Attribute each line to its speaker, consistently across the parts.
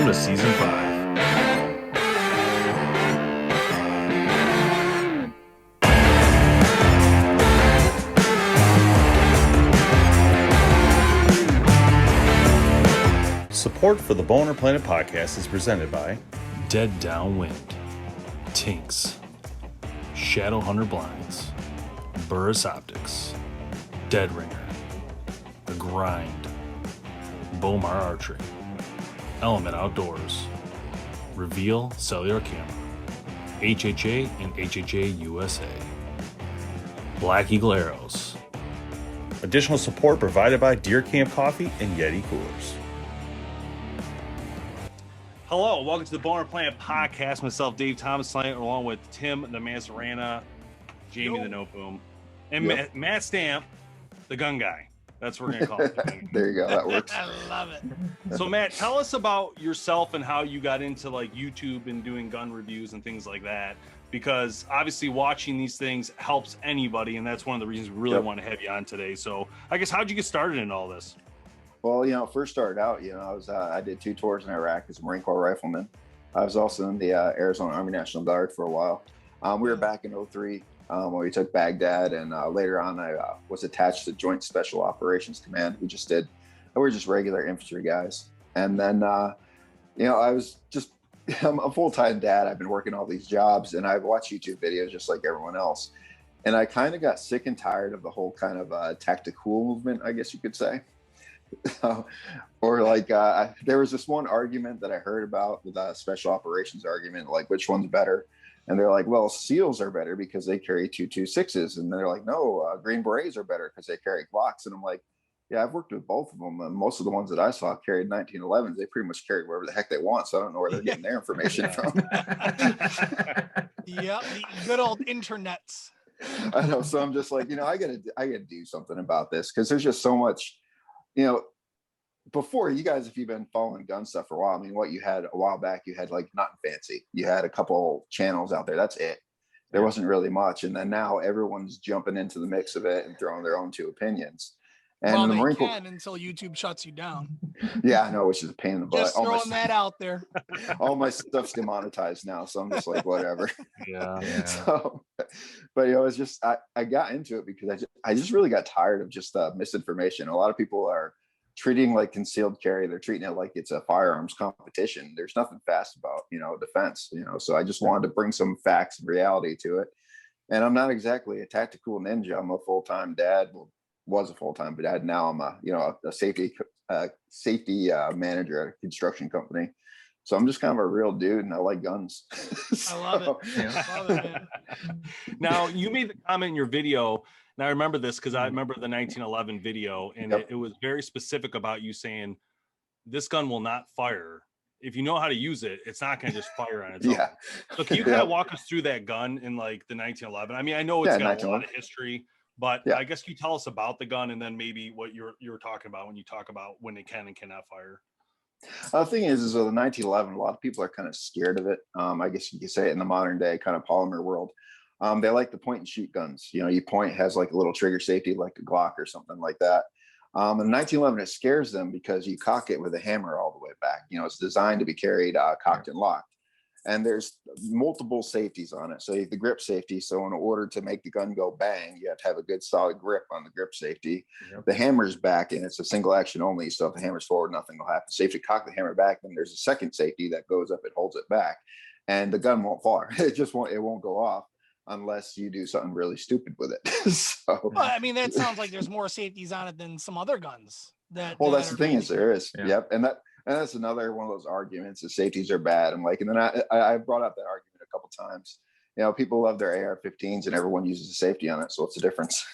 Speaker 1: Welcome to Season 5. Support for the BowHunterPlanet podcast is presented by Dead Downwind, Tinks, Shadowhunter Blinds, Burris Optics, Dead Ringer, The Grind, Bomar Archery, Element Outdoors, Reveal Cellular Camera, HHA and HHA USA, Black Eagle Arrows. Additional support provided by Deer Camp Coffee and Yeti Coolers. Hello, welcome to the BowHunterPlanet podcast. Myself, Dave Thomas, along with Tim the Mazarana, Jamie the Note Boom, and Matt Stamp, the gun guy. That's what we're going to call it.
Speaker 2: There you go. That works.
Speaker 3: I love it.
Speaker 1: So, Matt, tell us about yourself and how you got into like YouTube and doing gun reviews and things like that. Because obviously watching these things helps anybody, and that's one of the reasons we really want to have you on today. So, I guess, how'd you get started in all this?
Speaker 2: Well, first started out, I did 2 tours in Iraq as a Marine Corps rifleman. I was also in the Arizona Army National Guard for a while. We were back in 2003 when we took Baghdad, and later on I was attached to Joint Special Operations Command. We were just regular infantry guys. And then, I was just, I'm a full-time dad. I've been working all these jobs, and I've watched YouTube videos just like everyone else. And I kind of got sick and tired of the whole kind of tactical movement, I guess you could say. Or like there was this one argument that I heard about with a special operations argument, like which one's better, and they're like, well, SEALs are better because they carry 2.26s, and they're like, no, Green Berets are better because they carry Glocks. And I'm like, yeah, I've worked with both of them, and most of the ones that I saw carried 1911s. They pretty much carried wherever the heck they want, so I don't know where they're getting their information from.
Speaker 3: Yep, the good old internets.
Speaker 2: I know, so I'm just like, I gotta do something about this, because there's just so much. Before, you guys, if you've been following gun stuff for a while, I mean, what you had a while back, you had like Not Fancy. You had a couple channels out there. That's it. There wasn't really much. And then now everyone's jumping into the mix of it and throwing their own 2 opinions. And
Speaker 3: well,
Speaker 2: the Marine
Speaker 3: they
Speaker 2: Corps,
Speaker 3: can until YouTube shuts you down.
Speaker 2: Yeah, I know, which is a pain in the butt.
Speaker 3: Just throwing that out there.
Speaker 2: All my stuff's demonetized now, so I'm just like, whatever.
Speaker 1: Yeah.
Speaker 2: So, but it's just I got into it because I just really got tired of just misinformation. A lot of people are treating like concealed carry, they're treating it like it's a firearms competition. There's nothing fast about defense. So I just wanted to bring some facts and reality to it. And I'm not exactly a tactical ninja. I'm a full-time dad. Well, was a full-time dad. Now I'm a safety manager at a construction company. So I'm just kind of a real dude, and I like guns.
Speaker 3: I love it. I love it, man.
Speaker 1: Now, you made the comment in your video, and I remember this because I remember the 1911 video, and it was very specific about you saying, this gun will not fire. If you know how to use it, it's not going to just fire on its own. So can you kind of walk us through that gun in like the 1911? I mean, I know it's got a lot of history, but I guess you tell us about the gun, and then maybe what you're talking about when you talk about when it can and cannot fire.
Speaker 2: The thing is with the 1911, a lot of people are kind of scared of it. I guess you could say it in the modern day kind of polymer world. They like the point and shoot guns. You point has like a little trigger safety, like a Glock or something like that. In 1911, it scares them because you cock it with a hammer all the way back. It's designed to be carried cocked and locked. And there's multiple safeties on it. So you have the grip safety. So in order to make the gun go bang, you have to have a good solid grip on the grip safety. The hammer's back, and it's a single action only. So if the hammer's forward, nothing will happen. So if you cock the hammer back, then there's a second safety that goes up, it holds it back. And the gun won't fire. It won't go off unless you do something really stupid with it. So,
Speaker 3: well, I mean, that sounds like there's more safeties on it than some other guns.
Speaker 2: That's the thing is there is. Yep. And that's another one of those arguments. The safeties are bad. I'm like, and then I brought up that argument a couple times. People love their AR-15s, and everyone uses a safety on it. So what's the difference?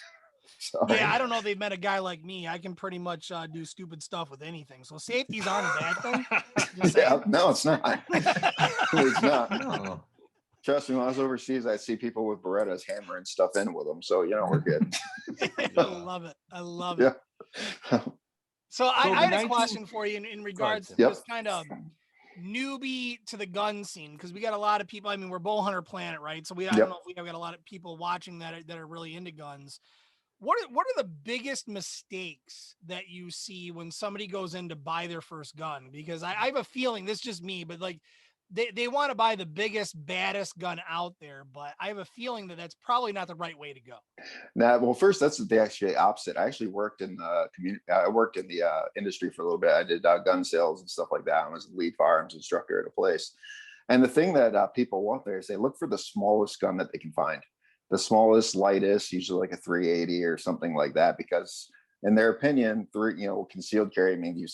Speaker 2: So,
Speaker 3: yeah, I don't know. They've met a guy like me. I can pretty much do stupid stuff with anything. So safeties aren't a bad thing.
Speaker 2: No, it's not. It's not. No. Trust me, when I was overseas, I see people with Berettas hammering stuff in with them. So we're good.
Speaker 3: I love it. I love it.
Speaker 2: Yeah.
Speaker 3: So I had a question for you in regards to this kind of newbie to the gun scene, because we got a lot of people. I mean, we're BowHunterPlanet, right? So I don't know if we have got a lot of people watching that are really into guns. What are the biggest mistakes that you see when somebody goes in to buy their first gun? Because I have a feeling, this is just me, but like they want to buy the biggest, baddest gun out there, but I have a feeling that that's probably not the right way to go.
Speaker 2: Now, well, first, that's the actually opposite. I actually worked in the community. I worked in the industry for a little bit. I did gun sales and stuff like that. I was a lead firearms instructor at a place. And the thing that people want there is they look for the smallest gun that they can find, the smallest, lightest, usually like a 380 or something like that, because in their opinion, concealed carry means you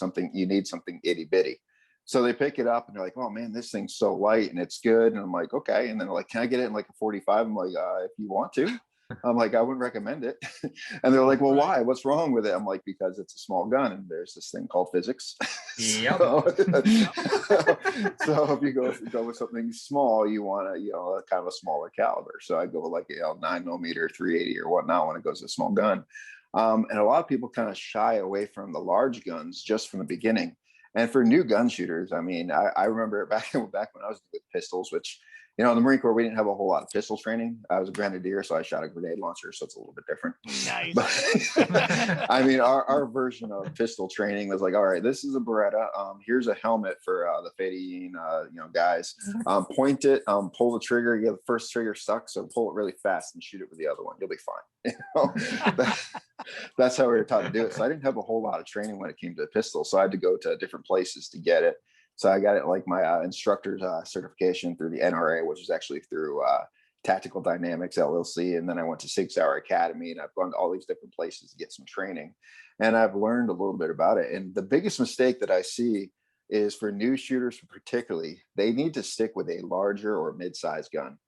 Speaker 2: need something itty bitty. So they pick it up and they're like, oh man, this thing's so light and it's good. And I'm like, okay. And then they're like, can I get it in like a 45? I'm like, if you want to. I'm like, I wouldn't recommend it. And they're like, well, why? What's wrong with it? I'm like, because it's a small gun and there's this thing called physics.
Speaker 4: Yep.
Speaker 2: So if you go with something small, you want kind of a smaller caliber. So I go with like 9mm 380 or whatnot when it goes to a small gun. And a lot of people kind of shy away from the large guns just from the beginning. And for new gun shooters, I mean, I remember back when I was with pistols, which, in the Marine Corps, we didn't have a whole lot of pistol training. I was a grenadier, so I shot a grenade launcher, so it's a little bit different.
Speaker 3: Nice.
Speaker 2: But, I mean, our version of pistol training was like, all right, this is a Beretta. Here's a helmet for the Fedayeen, guys. Point it, pull the trigger. You get the first trigger stuck, so pull it really fast and shoot it with the other one. You'll be fine. That's how we were taught to do it. So I didn't have a whole lot of training when it came to the pistol, so I had to go to different places to get it. So I got it like my instructor's certification through the NRA, which is actually through Tactical Dynamics LLC. And then I went to 6 Hour Academy, and I've gone to all these different places to get some training. And I've learned a little bit about it. And the biggest mistake that I see is for new shooters, particularly, they need to stick with a larger or mid-sized gun,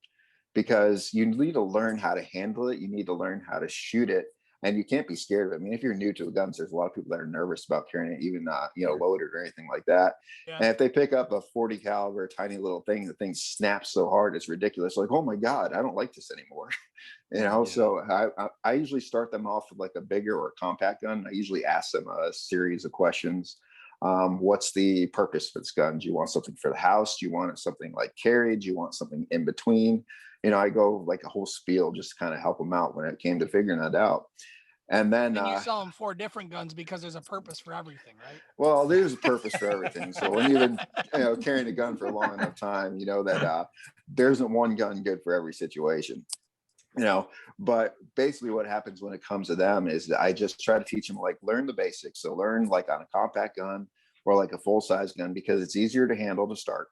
Speaker 2: because you need to learn how to handle it. You need to learn how to shoot it. And you can't be scared of it. I mean, if you're new to the guns, there's a lot of people that are nervous about carrying it, even loaded or anything like that. Yeah. And if they pick up a 40 caliber, tiny little thing, the thing snaps so hard, it's ridiculous. Like, oh my God, I don't like this anymore. Yeah. So I usually start them off with like a bigger or a compact gun. I usually ask them a series of questions. What's the purpose for this gun? Do you want something for the house? Do you want something like carry? Do you want something in between? I go like a whole spiel just to kind of help them out when it came to figuring that out. And then
Speaker 3: you sell them 4 different guns because there's a purpose for everything, right?
Speaker 2: Well, there's a purpose for everything. So when you've been carrying a gun for a long enough time, that there isn't one gun good for every situation. But basically what happens when it comes to them is that I just try to teach them, like, learn the basics. So learn like on a compact gun or like a full-size gun, because it's easier to handle to start.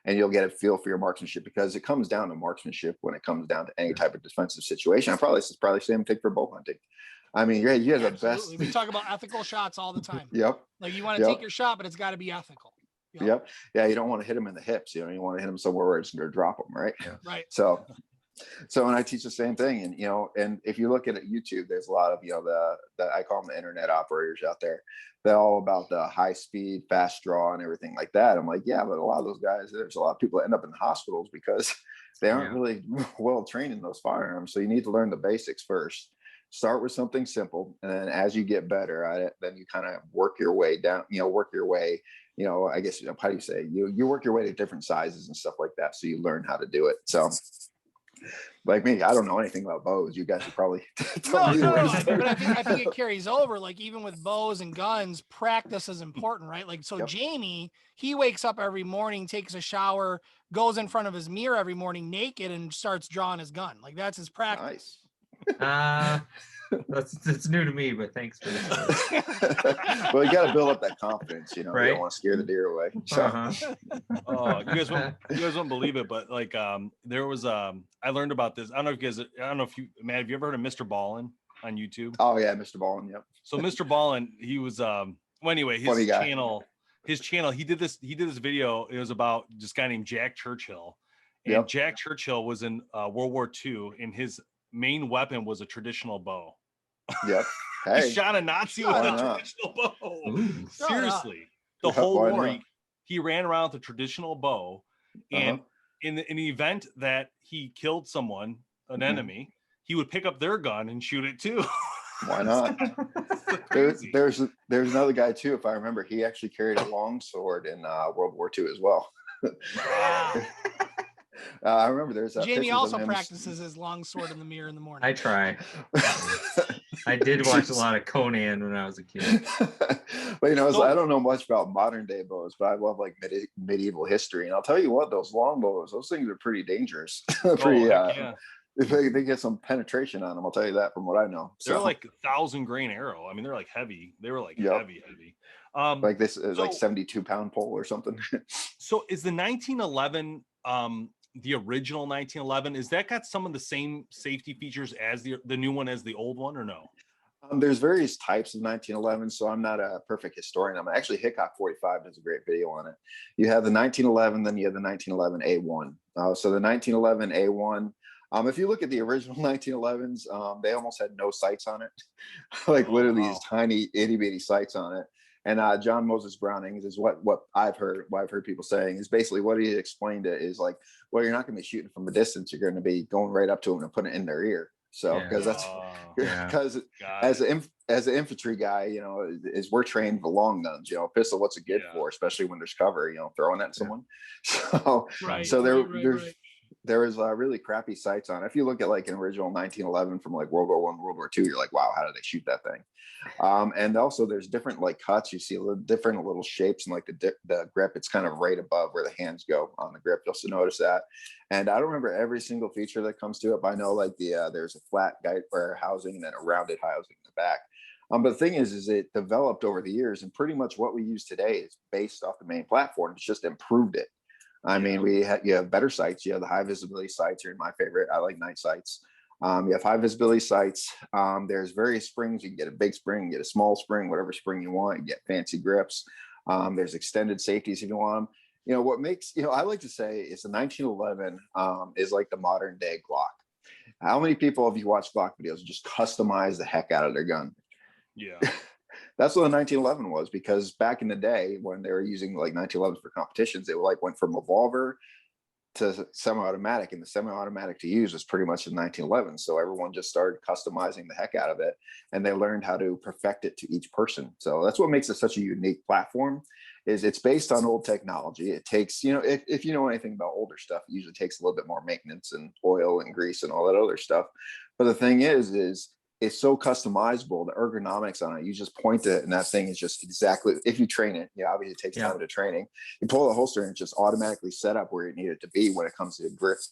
Speaker 2: And you'll get a feel for your marksmanship, because it comes down to marksmanship when it comes down to any type of defensive situation. It's probably same thing for bow hunting. I mean, you have the best.
Speaker 3: We talk about ethical shots all the time.
Speaker 2: Yep.
Speaker 3: Like, you want to take your shot, but it's got to be ethical.
Speaker 2: Yep. Yeah, you don't want to hit them in the hips. You want to hit them somewhere where it's going to drop them, right?
Speaker 3: Yeah. Right.
Speaker 2: So and I teach the same thing. And and if you look at YouTube, there's a lot of the I call them the internet operators out there. They're all about the high speed, fast draw, and everything like that. I'm like, yeah, but a lot of those guys, there's a lot of people that end up in hospitals because they aren't really well trained in those firearms. So you need to learn the basics first. Start with something simple, and then as you get better at it, then you kind of work your way down. Work your way. I guess how do you say, you work your way to different sizes and stuff like that, so you learn how to do it. So. Like me, I don't know anything about bows. You guys should probably tell me.
Speaker 3: No. But I think it carries over. Like, even with bows and guns, practice is important, right? Like, so Jamie, he wakes up every morning, takes a shower, goes in front of his mirror every morning naked, and starts drawing his gun. Like, that's his practice.
Speaker 4: Nice. That's new to me, but thanks for this.
Speaker 2: Well, you got to build up that confidence,
Speaker 4: right?
Speaker 2: You don't want to scare the deer away. So.
Speaker 1: You guys won't believe it, but like there was I learned about this. I don't know if you, Matt, have you ever heard of Mr. Ballin on YouTube?
Speaker 2: Oh yeah, Mr. Ballin. Yep.
Speaker 1: So Mr. Ballin, he was anyway, his channel, he did this video. It was about this guy named Jack Churchill. And Jack Churchill was in World War II, and his main weapon was a traditional bow.
Speaker 2: Yep. Hey,
Speaker 1: he shot a Nazi with a traditional bow. Ooh. Seriously, the whole war. He ran around with a traditional bow, and in the event that he killed someone, an enemy, he would pick up their gun and shoot it too.
Speaker 2: Why not? There's another guy too, if I remember. He actually carried a long sword in World War II as well.
Speaker 3: Wow.
Speaker 2: I remember there's
Speaker 3: Jamie also practices his long sword in the mirror in the morning.
Speaker 4: I try. I did watch a lot of Conan when I was a kid.
Speaker 2: But I don't know much about modern day bows, but I love like medieval history. And I'll tell you what, those long bows, those things are pretty dangerous. Pretty,
Speaker 1: yeah.
Speaker 2: They get some penetration on them. I'll tell you that from what I know.
Speaker 1: They're like 1,000-grain arrow. I mean, they're like heavy. They were like heavy.
Speaker 2: Like this is like 72-pound pole or something.
Speaker 1: So is the 1911 the original 1911? Is that got some of the same safety features as the new one as the old one, or no?
Speaker 2: There's various types of 1911, so I'm not a perfect historian. I'm actually Hickok 45 does a great video on it. You have the 1911, then you have the 1911 A1. So the 1911 A1. If you look at the original 1911s, they almost had no sights on it, like literally these tiny itty bitty sights on it. And John Moses Browning is what I've heard people saying is basically what he explained it is like, well, you're not going to be shooting from a distance. You're going to be going right up to them and putting it in their ear. So because as an infantry guy, is we're trained for long guns. Pistol, what's it good for? Especially when there's cover. Throwing at someone. There was really crappy sights on it. If you look at like an original 1911 from like World War I, World War II, you're like, wow, how did they shoot that thing? And also there's different like cuts. You see different little shapes and like the grip. It's kind of right above where the hands go on the grip. You'll also notice that. And I don't remember every single feature that comes to it, but I know like there's a flat guide or housing and then a rounded housing in the back. But the thing is it developed over the years, and pretty much what we use today is based off the main platform. It's just improved it. I mean, you have better sights. You have the high visibility sights. Are my favorite. I like night sights. You have high visibility sights. There's various springs. You can get a big spring, you get a small spring, whatever spring you want. You get fancy grips. There's extended safeties if you want them. What makes, I like to say is the 1911 is like the modern day Glock. How many people have you watched Glock videos just customize the heck out of their gun?
Speaker 1: Yeah.
Speaker 2: That's what the 1911 was, because back in the day when they were using like 1911s for competitions, they went from revolver to semi-automatic, and the semi-automatic to use was pretty much in 1911. So everyone just started customizing the heck out of it, and they learned how to perfect it to each person. So that's what makes it such a unique platform. Is it's based on old technology. It takes, if you know anything about older stuff, it usually takes a little bit more maintenance and oil and grease and all that other stuff. But the thing is it's so customizable. The ergonomics on it, you just point it and that thing is just exactly, if you train it, obviously it takes time to training. You pull the holster and it's just automatically set up where you need it to be when it comes to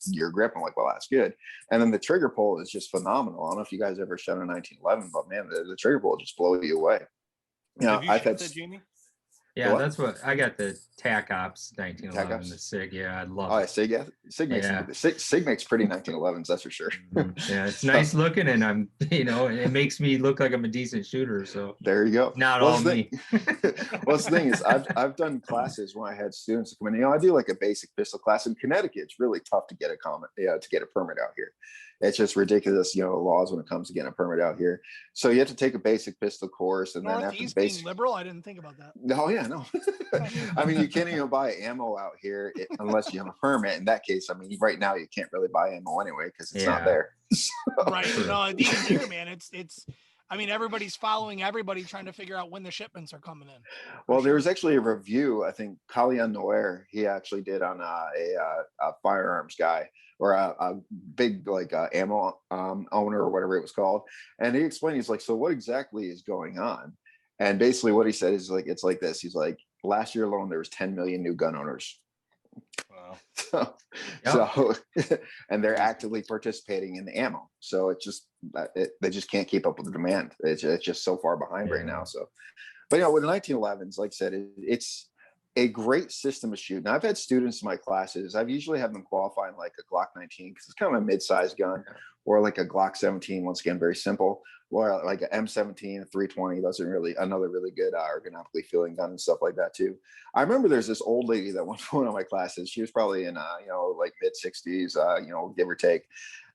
Speaker 2: your grip. I'm like, well, that's good. And then the trigger pull is just phenomenal. I don't know if you guys ever shot a 1911, but man, the trigger pull just blows you away.
Speaker 1: I've had that, Jamie?
Speaker 4: Yeah, that's what I got, the TAC Ops 1911, the SIG. Yeah, I love it.
Speaker 2: SIG, SIG makes pretty 1911s, that's for sure.
Speaker 4: Yeah, it's nice looking, and it makes me look like I'm a decent shooter. So
Speaker 2: there you go.
Speaker 4: Not all me.
Speaker 2: Well, the thing is, I've done classes when I had students come in. I do like a basic pistol class in Connecticut. It's really tough to get to get a permit out here. It's just ridiculous, laws when it comes to getting a permit out here. So you have to take a basic pistol course, and then after
Speaker 3: being liberal, I didn't think about that.
Speaker 2: No, no. I mean, you can't even buy ammo out here unless you have a permit. In that case, I mean, right now you can't really buy ammo anyway because it's not there.
Speaker 3: Right. No, even here, man, it's. I mean, everybody's following everybody, trying to figure out when the shipments are coming in.
Speaker 2: Well, there was actually a review, I think Kalian Noir, he actually did on a firearms guy, or a big like ammo owner or whatever it was called. And he explained, he's like, so what exactly is going on? And basically what he said is like, it's like this. He's like, last year alone, there was 10 million new gun owners. Wow. So and they're actively participating in the ammo. So it's just, they just can't keep up with the demand. It's just so far behind right now. So, but with the 1911s, like I said, it's a great system to shoot. Now I've had students in my classes. I've usually had them qualifying like a Glock 19 because it's kind of a mid-sized gun, or like a Glock 17. Once again, very simple. Or like an M17, a 320. Those are another really good ergonomically feeling gun and stuff like that too. I remember there's this old lady that went to one of my classes. She was probably in like mid 60s, give or take.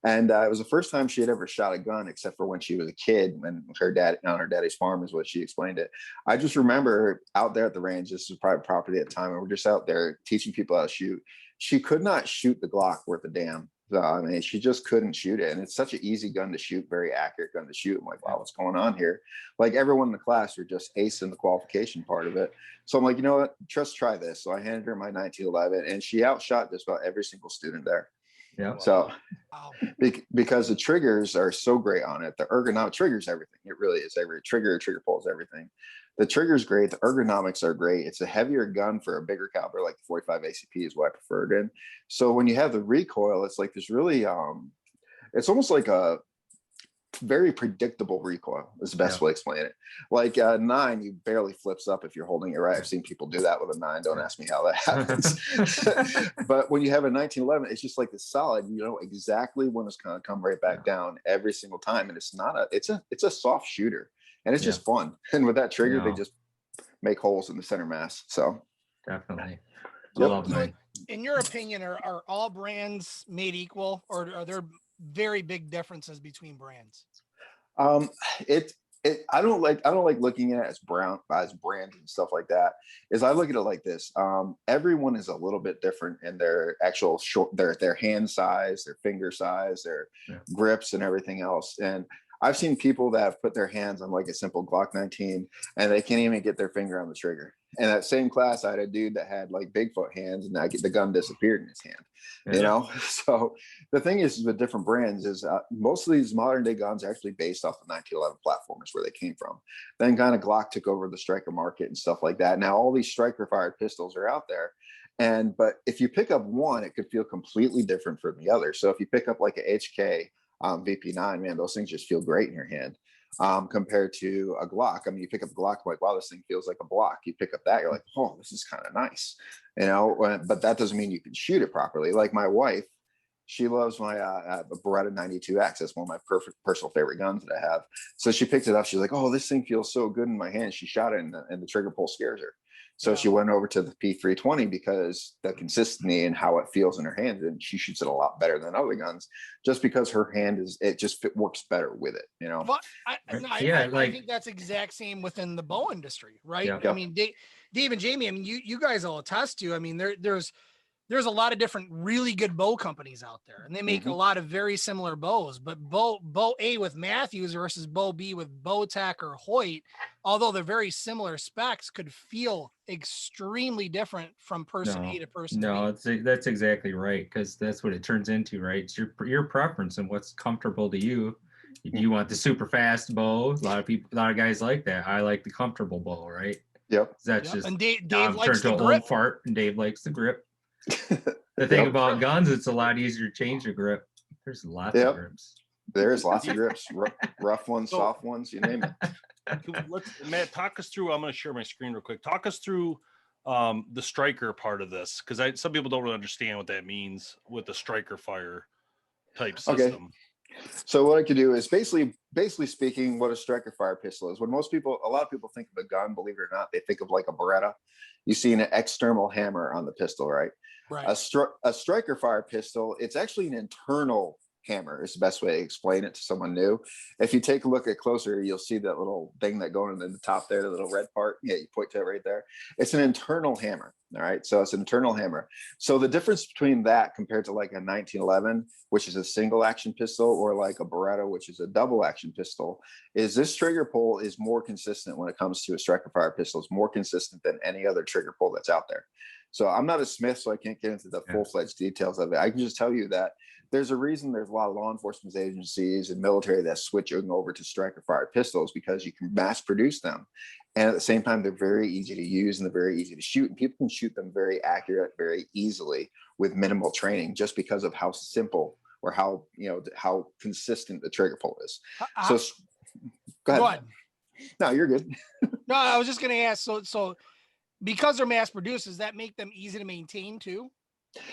Speaker 2: And it was the first time she had ever shot a gun, except for when she was a kid, when her dad on her daddy's farm is what she explained it. I just remember her out there at the range. This was private property at the time, and we're just out there teaching people how to shoot. She could not shoot the Glock worth a damn. I mean, she just couldn't shoot it. And it's such an easy gun to shoot, very accurate gun to shoot. I'm like, wow, what's going on here? Like everyone in the class were just acing the qualification part of it. So I'm like, you know what, just try this. So I handed her my 1911, and she outshot just about every single student there.
Speaker 4: Yeah.
Speaker 2: So
Speaker 3: Wow.
Speaker 2: because the triggers are so great on it, the ergonomic triggers everything. It really is. Every trigger pull is everything. The trigger's great. The ergonomics are great. It's a heavier gun for a bigger caliber, like the 45 ACP is what I preferred in. So when you have the recoil, it's like this really, it's almost like a very predictable recoil is the best way to explain it. Like a 9, you barely flips up if you're holding it right. I've seen people do that with a 9. Don't ask me how that happens. But when you have a 1911, it's just like it's solid. You know exactly when it's going to come right back down every single time, and it's not it's a soft shooter, and it's just fun. And with that trigger, they just make holes in the center mass. So
Speaker 4: definitely.
Speaker 3: So, in your opinion, are all brands made equal, or are there very big differences between brands?
Speaker 2: I don't like looking at it as brands and stuff like that. Is I look at it like this. Everyone is a little bit different in their actual their hand size, their finger size, their grips, and everything else. And I've seen people that have put their hands on like a simple Glock 19 and they can't even get their finger on the trigger. And that same class, I had a dude that had like Bigfoot hands, and the gun disappeared in his hand. You know, so the thing is with different brands is most of these modern day guns are actually based off the 1911 platformers where they came from. Then kind of Glock took over the striker market and stuff like that. Now all these striker fired pistols are out there. But if you pick up one, it could feel completely different from the other. So if you pick up like a HK VP9, man, those things just feel great in your hand. Compared to a Glock. I mean, you pick up a Glock, like, wow, this thing feels like a block. You pick up that, you're like, oh, this is kind of nice, you know. But that doesn't mean you can shoot it properly. Like my wife, she loves my Beretta 92X. That's one of my personal favorite guns that I have. So she picked it up. She's like, oh, this thing feels so good in my hand. She shot it, and the trigger pull scares her. So she went over to the P320 because the consistency and how it feels in her hand, and she shoots it a lot better than other guns, just because her hand works better with it, you know.
Speaker 3: But I think that's exact same within the bow industry, right?
Speaker 4: Yeah.
Speaker 3: I mean, Dave and Jamie, I mean, you guys will attest to. I mean, there's a lot of different really good bow companies out there, and they make a lot of very similar bows. But bow A with Matthews versus bow B with Bowtech or Hoyt, although they're very similar specs, could feel extremely different from person A to person B.
Speaker 4: That's exactly right, because that's what it turns into, right? It's your preference and what's comfortable to you. You want the super fast bow. A lot of guys like that. I like the comfortable bow, right?
Speaker 2: Yep.
Speaker 4: That's just
Speaker 3: and Dave likes the
Speaker 4: old
Speaker 3: grip.
Speaker 4: fart, and Dave likes the grip. The thing about guns, it's a lot easier to change the grip. There's lots of grips.
Speaker 2: There's lots of grips, rough ones, soft ones, you name it.
Speaker 1: Matt, talk us through. I'm going to share my screen real quick. Talk us through the striker part of this, because some people don't really understand what that means with the striker fire type system.
Speaker 2: Okay. So what I could do is basically speaking, what a striker fire pistol is. When a lot of people think of a gun, believe it or not, they think of like a Beretta. You see an external hammer on the pistol, right?
Speaker 3: Right.
Speaker 2: A striker fire pistol, it's actually an internal hammer is the best way to explain it to someone new. If you take a look at closer, you'll see that little thing that going in the top there, the little red part. Yeah, you point to it right there. It's an internal hammer. All right. So it's an internal hammer. So the difference between that compared to like a 1911, which is a single action pistol, or like a Beretta, which is a double action pistol, is this trigger pull is more consistent when it comes to a striker fire pistol. It's more consistent than any other trigger pull that's out there. So I'm not a smith, so I can't get into the full-fledged details of it. I can just tell you that there's a reason there's a lot of law enforcement agencies and military that switching over to striker fired pistols, because you can mass produce them. And at the same time, they're very easy to use and they're very easy to shoot. And people can shoot them very accurate, very easily with minimal training, just because of how simple or how consistent the trigger pull is. So go ahead. No, you're good.
Speaker 3: No, I was just going to ask. So because they're mass produced, does that make them easy to maintain too?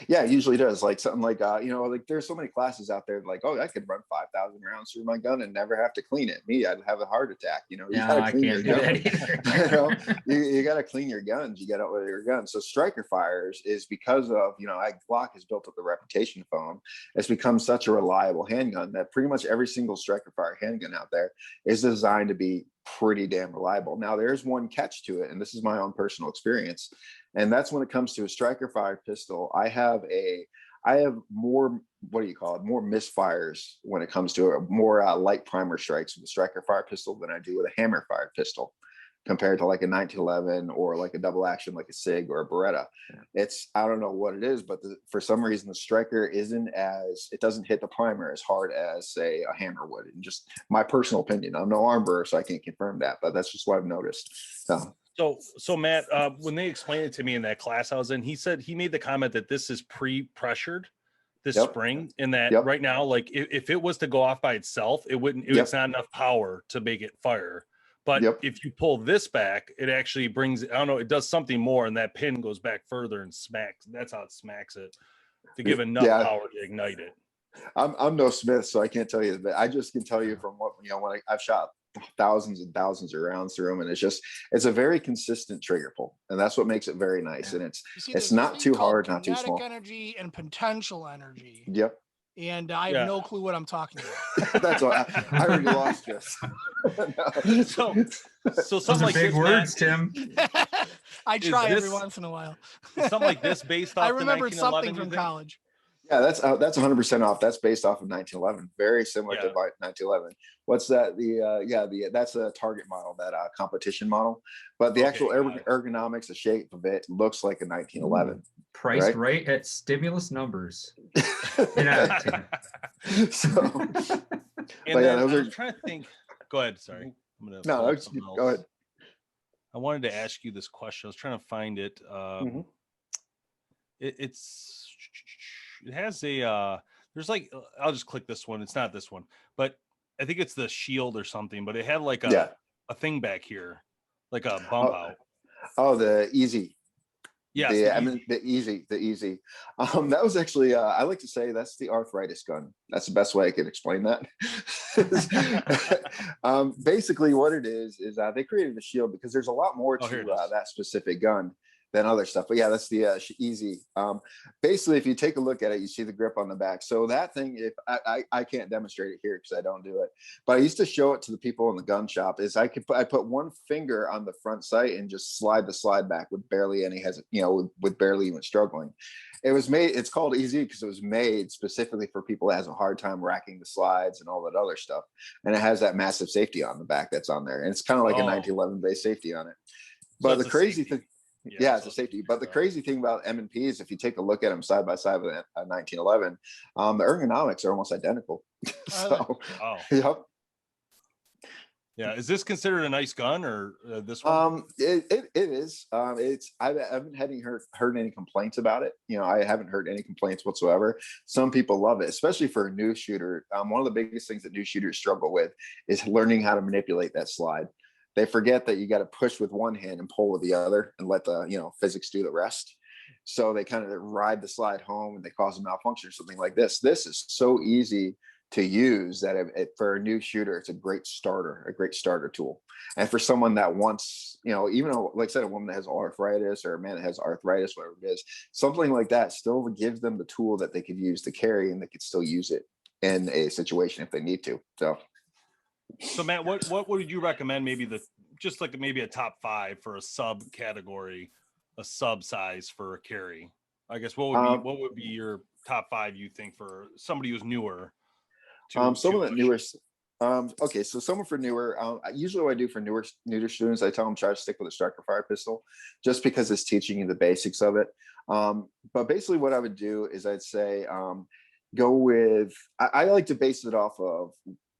Speaker 2: Yeah, it usually does. Like something like, like there's so many classes out there like, oh, I could run 5,000 rounds through my gun and never have to clean it. Me, I'd have a heart attack. You
Speaker 4: I can't do that either.
Speaker 2: You got to clean your guns. You got to order your guns. So striker fires is because of, Glock has built up the reputation for them. It's become such a reliable handgun that pretty much every single striker fire handgun out there is designed to be pretty damn reliable. Now, there's one catch to it, and this is my own personal experience. And that's when it comes to a striker fired pistol, I have more, more misfires when it comes to more light primer strikes with a striker fire pistol than I do with a hammer fired pistol. compared to like a 1911 or like a double action like a SIG or a Beretta. I don't know what it is, but for some reason the striker it doesn't hit the primer as hard as say a hammer would. And just my personal opinion. I'm no armorer, so I can't confirm that, but that's just what I've noticed.
Speaker 1: So Matt, when they explained it to me in that class I was in, he said he made the comment that this is pre-pressured, this spring, and that right now, like if it was to go off by itself, it's not enough power to make it fire. But if you pull this back, it actually brings, I don't know, it does something more, and that pin goes back further and smacks. That's how it smacks it to give enough power to ignite it.
Speaker 2: I'm no Smith, so I can't tell you, but I just can tell you from what, when I've shot thousands and thousands of rounds through them, and it's a very consistent trigger pull, and that's what makes it very nice. And it's not too hard, not too small.
Speaker 3: Energy and potential energy.
Speaker 2: Yep.
Speaker 3: And I have no clue what I'm talking about.
Speaker 2: That's all. I already lost you.
Speaker 1: So something like
Speaker 4: big
Speaker 1: this,
Speaker 4: words, Tim.
Speaker 3: I try every once in a while.
Speaker 1: Something like this based off.
Speaker 3: I remembered something from college.
Speaker 2: Yeah, that's 100% off. That's based off of 1911. Very similar to 1911. What's that? That's a target model, that competition model. But the actual ergonomics, the shape of it looks like a 1911.
Speaker 4: Priced right at stimulus numbers.
Speaker 2: So,
Speaker 1: I'm trying to think. Go ahead. Sorry.
Speaker 2: Go ahead.
Speaker 1: I wanted to ask you this question. I was trying to find it. It has a there's like, I'll just click this one. It's not this one, but I think it's the shield or something, but it had like a thing back here, like a bump out.
Speaker 2: Oh, the easy.
Speaker 1: Yes.
Speaker 2: The easy. That was actually, I like to say that's the arthritis gun. That's the best way I could explain that. Basically what it is they created the shield because there's a lot more to that specific gun than other stuff. But yeah, that's the easy. Basically, if you take a look at it, you see the grip on the back. So that thing, if I can't demonstrate it here because I don't do it, but I used to show it to the people in the gun shop. I put one finger on the front sight and just slide the slide back with barely any with barely even struggling. It's called easy because it was made specifically for people that has a hard time racking the slides and all that other stuff. And it has that massive safety on the back that's on there. And it's kind of like a 1911 base safety on it. But the crazy thing, it's a safety. But the crazy thing about M&P is if you take a look at them side by side with a 1911, the ergonomics are almost identical. Yep.
Speaker 1: Yeah, is this considered a nice gun or this one?
Speaker 2: It is. I haven't heard any complaints about it. I haven't heard any complaints whatsoever. Some people love it, especially for a new shooter. One of the biggest things that new shooters struggle with is learning how to manipulate that slide. They forget that you got to push with one hand and pull with the other and let the physics do the rest. So they kind of ride the slide home and they cause a malfunction or something like this. This is so easy to use that for a new shooter, it's a great starter tool. And for someone that wants, even though, like I said, a woman that has arthritis or a man that has arthritis, whatever it is, something like that still gives them the tool that they could use to carry, and they could still use it in a situation if they need to.
Speaker 1: So Matt, what would you recommend? Maybe maybe a top 5 for a subcategory, a sub size for a carry. I guess what would be your top 5 you think for somebody who's newer?
Speaker 2: Someone that newer. Okay, so someone for newer. Usually, what I do for newer students, I tell them try to stick with a striker fire pistol, just because it's teaching you the basics of it. But basically, what I would do is I'd say go with. I like to base it off of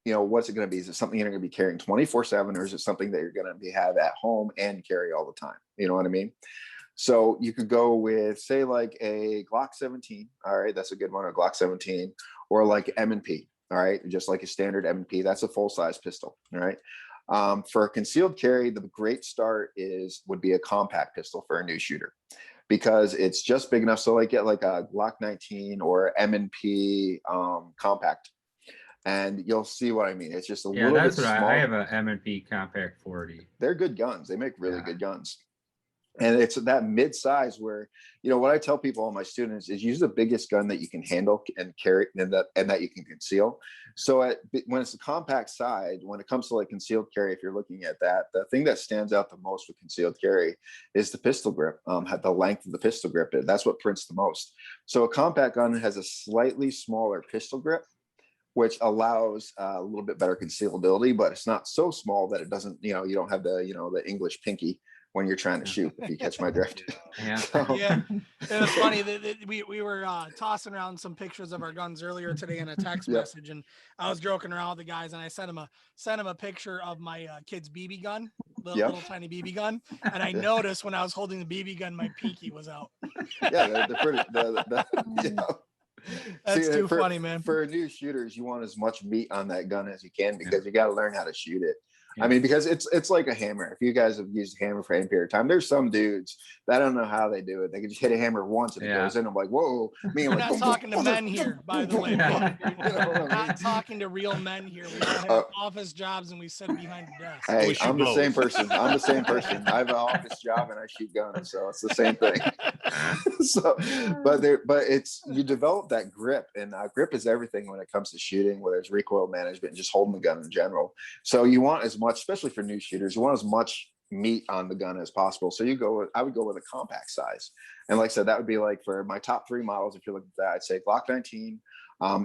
Speaker 2: what's it going to be? Is it something you're going to be carrying 24/7, or is it something that you're going to have at home and carry all the time? You know what I mean? So you could go with, say, like a Glock 17. All right, that's a good one. A Glock 17, or like M&P. All right, just like a standard M&P. That's a full size pistol. All right. For a concealed carry, the great start would be a compact pistol for a new shooter, because it's just big enough. So like get like a Glock 19 or M&P compact. And you'll see what I mean. It's just a little bit small.
Speaker 4: I have a M&P Compact 40.
Speaker 2: They're good guns. They make really good guns. And it's that mid-size where, what I tell people, all my students, is use the biggest gun that you can handle and carry, and that you can conceal. So when it's the compact side, when it comes to like concealed carry, if you're looking at that, the thing that stands out the most with concealed carry is the pistol grip, the length of the pistol grip. That's what prints the most. So a compact gun has a slightly smaller pistol grip, which allows a little bit better concealability, but it's not so small that it doesn't, you don't have the, the English pinky when you're trying to shoot, if you catch my drift.
Speaker 4: Yeah.
Speaker 2: So,
Speaker 3: Yeah, it was funny that we were tossing around some pictures of our guns earlier today in a text message, and I was joking around with the guys, and I sent him a picture of my kid's BB gun, little tiny BB gun, and I noticed when I was holding the BB gun, my pinky was out.
Speaker 2: yeah, they're pretty.
Speaker 3: That's too funny, man.
Speaker 2: For new shooters, you want as much meat on that gun as you can, because you got to learn how to shoot it. I mean, because it's like a hammer. If you guys have used a hammer for any period of time, there's some dudes that I don't know how they do it. They can just hit a hammer once and it goes in. I'm like, whoa.
Speaker 3: We're not talking to men here, by the way. We're not talking to real men here. We don't have office jobs and we sit behind a desk.
Speaker 2: Hey, I'm the same person. I'm the same person. I have an office job and I shoot guns, so it's the same thing. So, but it's, you develop that grip, and grip is everything when it comes to shooting, whether it's recoil management and just holding the gun in general. So you want as much, especially for new shooters, you want as much meat on the gun as possible. So I would go with a compact size. And like I said, that would be like for my top 3 models. If you're looking at that, I'd say Glock 19,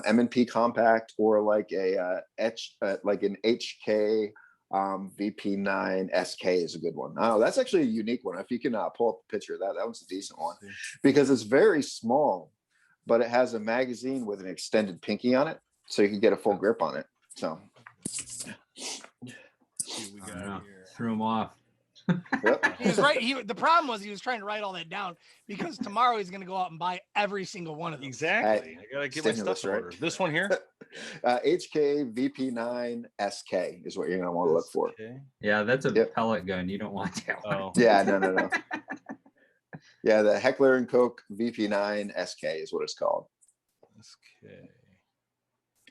Speaker 2: M&P compact, or like like an HK VP9 SK is a good one. Oh, that's actually a unique one. If you can pull up a picture of that, that one's a decent one, because it's very small, but it has a magazine with an extended pinky on it, so you can get a full grip on it. So
Speaker 1: we got here.
Speaker 4: Threw him off.
Speaker 2: Yep.
Speaker 3: He was right. The problem was he was trying to write all that down, because tomorrow he's going to go out and buy every single one of them.
Speaker 1: Exactly. I gotta get my stuff in order. This one here,
Speaker 2: HK VP9 SK is what you're going to want to look for.
Speaker 4: Yeah, that's a pellet gun. You don't want that one.
Speaker 2: Oh. Yeah, no. Yeah, the Heckler and Koch VP9 SK is what it's called.
Speaker 1: SK.
Speaker 2: I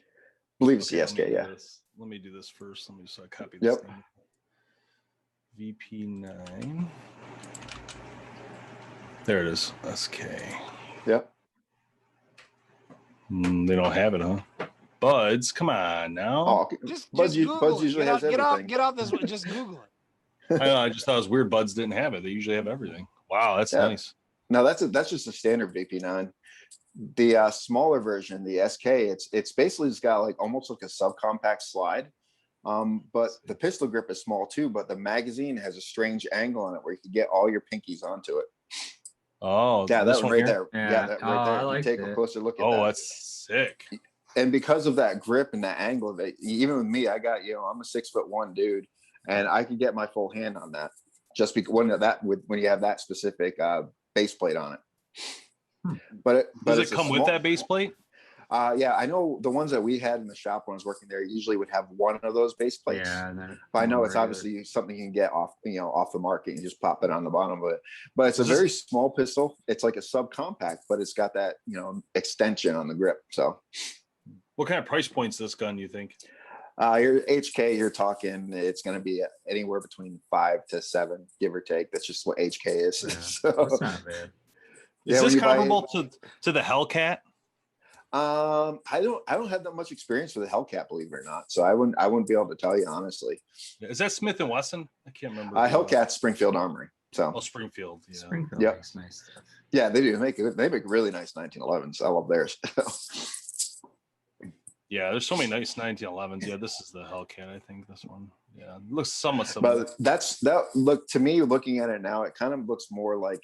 Speaker 2: believe it's the SK. Yeah.
Speaker 1: Let me do this first. Let me just copy this thing. VP9. There it is. SK.
Speaker 2: Yep.
Speaker 1: They don't have it, huh? Buds, come on now.
Speaker 2: Oh,
Speaker 3: Buds
Speaker 2: usually has everything.
Speaker 3: Get off this one. Just Google it.
Speaker 1: I know. I just thought it was weird. Buds didn't have it. They usually have everything. Wow, that's nice.
Speaker 2: No, that's just a standard VP9. The smaller version, the SK, it's basically just got like almost like a subcompact slide. But the pistol grip is small too, but the magazine has a strange angle on it where you can get all your pinkies onto it.
Speaker 1: Oh,
Speaker 2: yeah, that one right there.
Speaker 4: Yeah,
Speaker 2: that right there.
Speaker 4: Like
Speaker 2: take a closer look at that.
Speaker 1: Oh, that's sick.
Speaker 2: And because of that grip and that angle of it, even with me, I got, I'm a 6'1" dude, and I can get my full hand on that just because when you have that specific base plate on it. But
Speaker 1: does it come with that base plate?
Speaker 2: Yeah, I know the ones that we had in the shop when I was working there usually would have one of those base plates.
Speaker 4: Yeah,
Speaker 2: but I know it's obviously something you can get off the market and just pop it on the bottom of it. But it's a very small pistol. It's like a subcompact, but it's got that extension on the grip. So,
Speaker 1: what kind of price points this gun you think?
Speaker 2: Your HK, you're talking, it's going to be anywhere between 5 to 7, give or take. That's just what HK is.
Speaker 4: Yeah,
Speaker 2: so,
Speaker 4: that's not bad.
Speaker 1: Is this comparable to the Hellcat?
Speaker 2: I don't have that much experience with the Hellcat, believe it or not. So I wouldn't be able to tell you honestly.
Speaker 1: Is that Smith & Wesson? I can't remember.
Speaker 2: Hellcat Springfield Armory. So
Speaker 1: Springfield. Yeah.
Speaker 4: Springfield makes nice stuff.
Speaker 2: Yeah, they do. They make really nice 1911s. I love theirs.
Speaker 1: Yeah, there's so many nice 1911s. Yeah, this is the Hellcat. I think this one. Yeah, it looks somewhat similar.
Speaker 2: But to me, looking at it now, it kind of looks more like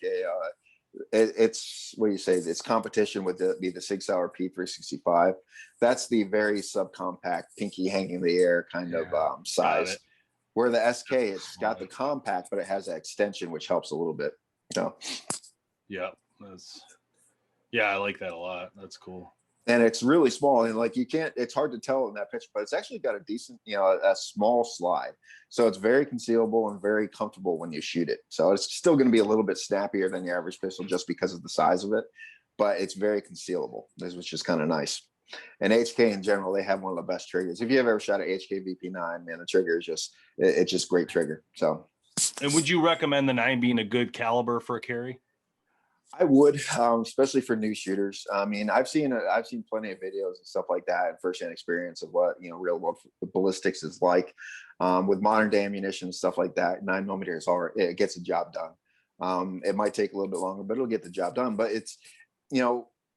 Speaker 2: it's what do you say? It's competition with the Sig Sauer P365. That's the very subcompact, pinky hanging in the air kind of size. Where the SK, it's got the compact, but it has that extension, which helps a little bit.
Speaker 1: Yeah, I like that a lot. That's cool.
Speaker 2: And it's really small, and it's hard to tell in that picture, but it's actually got a decent, a small slide. So it's very concealable and very comfortable when you shoot it. So it's still going to be a little bit snappier than your average pistol just because of the size of it, but it's very concealable, which is kind of nice. And HK in general, they have one of the best triggers. If you have ever shot an HK VP9, man, the trigger is it's just great trigger. So.
Speaker 1: And would you recommend the 9 being a good caliber for a carry?
Speaker 2: I would, especially for new shooters. I mean, I've seen plenty of videos and stuff like that, and firsthand experience of what real world ballistics is like with modern day ammunition and stuff like that. 9mm it gets the job done. It might take a little bit longer, but it'll get the job done. But it's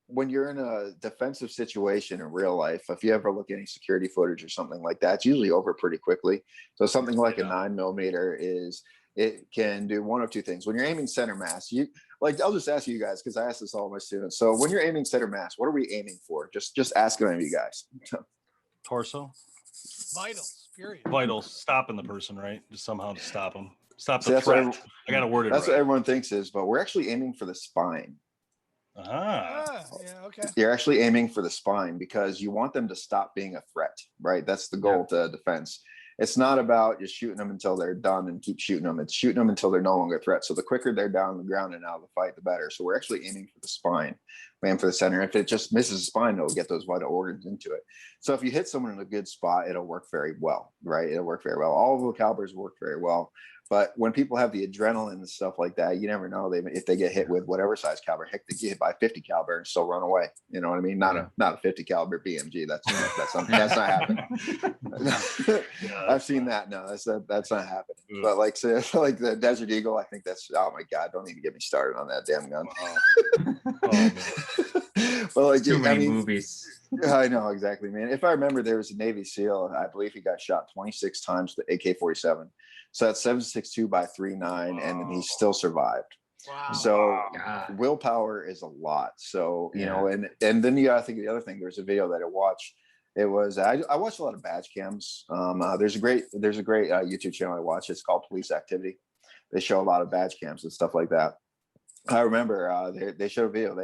Speaker 2: when you're in a defensive situation in real life, if you ever look at any security footage or something like that, it's usually over pretty quickly. So something like a 9mm it can do one of two things. When you're aiming center mass, I'll just ask you guys, because I ask this all my students. So when you're aiming center mass, what are we aiming for? Just ask any of you guys.
Speaker 1: Torso.
Speaker 3: Vitals. Period.
Speaker 1: Vitals. Stopping the person, right? Just somehow to stop them. Stop
Speaker 2: See,
Speaker 1: the threat. I got to word it
Speaker 2: That's
Speaker 1: right.
Speaker 2: what everyone thinks is, but we're actually aiming for the spine.
Speaker 3: Yeah, okay.
Speaker 2: You're actually aiming for the spine because you want them to stop being a threat, right? That's the goal to defense. It's not about just shooting them until they're done and keep shooting them. It's shooting them until they're no longer a threat. So the quicker they're down on the ground and out of the fight, the better. So we're actually aiming for the spine, aim for the center. If it just misses the spine, it'll get those vital organs into it. So if you hit someone in a good spot, it'll work very well, right? It'll work very well. All of the calibers work very well. But when people have the adrenaline and stuff like that, you never know if they get hit with whatever size caliber. Heck, they get hit by a 50 caliber and still run away. You know what I mean? Not a 50 caliber BMG. That's not happening. I've seen that. No, that's not happening. But like the Desert Eagle, I think that's, oh my God, don't even get me started on that damn gun. But like,
Speaker 4: too many movies.
Speaker 2: I know, exactly, man. If I remember, there was a Navy SEAL. I believe he got shot 26 times with the AK-47. So that's 7.62 by 3.9, and then he still survived.
Speaker 3: Wow.
Speaker 2: So willpower is a lot. So, you know, and then you got to think of the other thing. There's a video that I watched. It was, I watched a lot of badge cams. There's a great YouTube channel I watch. It's called Police Activity. They show a lot of badge cams and stuff like that. I remember they showed a video.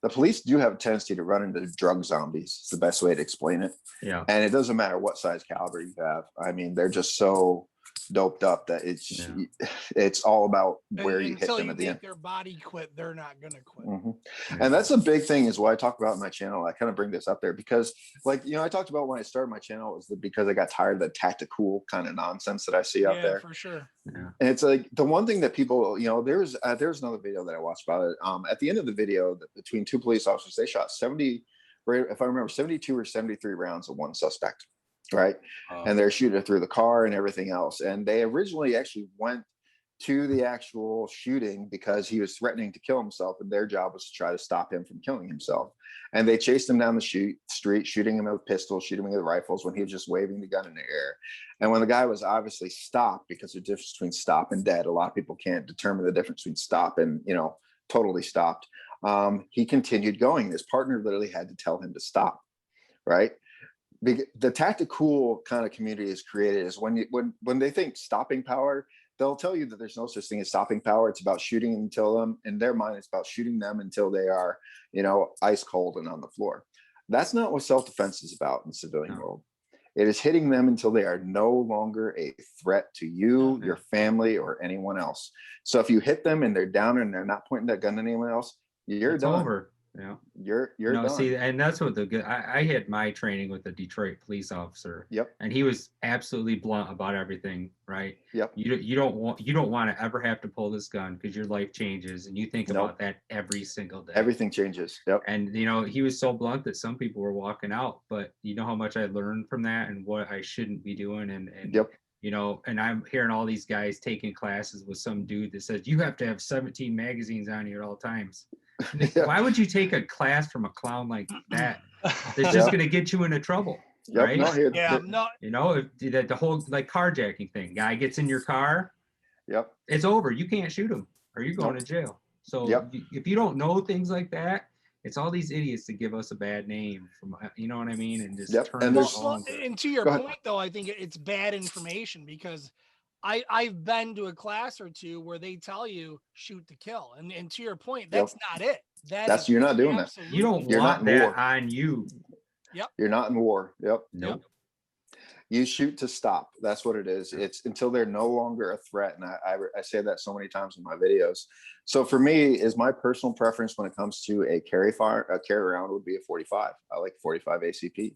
Speaker 2: The police do have a tendency to run into drug zombies. It's the best way to explain it.
Speaker 4: Yeah.
Speaker 2: And it doesn't matter what size caliber you have. I mean, they're just so doped up that it's all about where you hit them at the end. Until you make
Speaker 3: their body quit, they're not gonna quit.
Speaker 2: And that's a big thing, is what I talk about in my channel. I kind of bring this up there because, like, you know, I talked about when I started my channel was because I got tired of the tactical kind of nonsense that I see out there.
Speaker 3: For sure.
Speaker 2: And it's like the one thing that people, you know, there's another video that I watched about it. At the end of the video, between two police officers, they shot 70, if I remember, 72 or 73 rounds of one suspect. Right. And they're shooting through the car and everything else. And they originally actually went to the actual shooting because he was threatening to kill himself. And their job was to try to stop him from killing himself. And they chased him down the street, shooting him with pistols, shooting him with rifles when he was just waving the gun in the air. And when the guy was obviously stopped, because the difference between stop and dead, a lot of people can't determine the difference between stop and, you know, totally stopped. He continued going. His partner literally had to tell him to stop. Right. The tactical kind of community is created is when they think stopping power, they'll tell you that there's no such thing as stopping power. It's about shooting until them, in their mind, it's about shooting them until they are, you know, ice cold and on the floor. That's not what self-defense is about in the civilian world. It is hitting them until they are no longer a threat to you, your family, or anyone else. So if you hit them and they're down and they're not pointing that gun at anyone else, it's done. Over. Yeah, you're done.
Speaker 4: See, and that's what I had my training with a Detroit police officer.
Speaker 2: Yep.
Speaker 4: And he was absolutely blunt about everything. Right.
Speaker 2: Yep.
Speaker 4: You don't want to ever have to pull this gun because your life changes, and you think about that every single day.
Speaker 2: Everything changes. Yep.
Speaker 4: And you know, he was so blunt that some people were walking out, but you know how much I learned from that and what I shouldn't be doing, and you know, and I'm hearing all these guys taking classes with some dude that says you have to have 17 magazines on you at all times. Why would you take a class from a clown like that? That's just going to get you into trouble, right? You know, if the whole like carjacking thing, guy gets in your car, it's over. You can't shoot him, or you're going to jail. So if you don't know things like that, it's all these idiots that give us a bad name, from, you know what I mean, and just turn it on.
Speaker 3: And to your point, though, I think it's bad information because I've been to a class or two where they tell you shoot to kill, and to your point, that's not it.
Speaker 2: That's you're not doing that.
Speaker 4: You don't want that on you.
Speaker 3: Yep.
Speaker 2: You're not in war. Yep.
Speaker 4: Nope.
Speaker 2: You shoot to stop. That's what it is. It's until they're no longer a threat. And I say that so many times in my videos. So for me, is my personal preference when it comes to a carry round would be a 45. I like 45 ACP.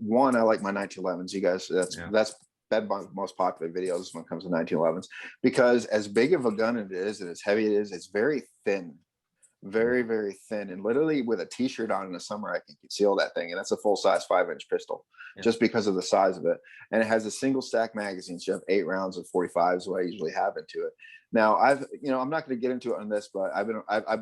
Speaker 2: One, I like my 1911s. You guys, that's my most popular videos when it comes to 1911s, because as big of a gun it is and as heavy it is, it's very thin. very, very thin, and literally with a t-shirt on in the summer, I can conceal that thing. And that's a full-size 5-inch pistol, just because of the size of it. And it has a single stack magazine. So you have 8 rounds of 45 is what I usually have into it. Now I'm not going to get into it on this, but I've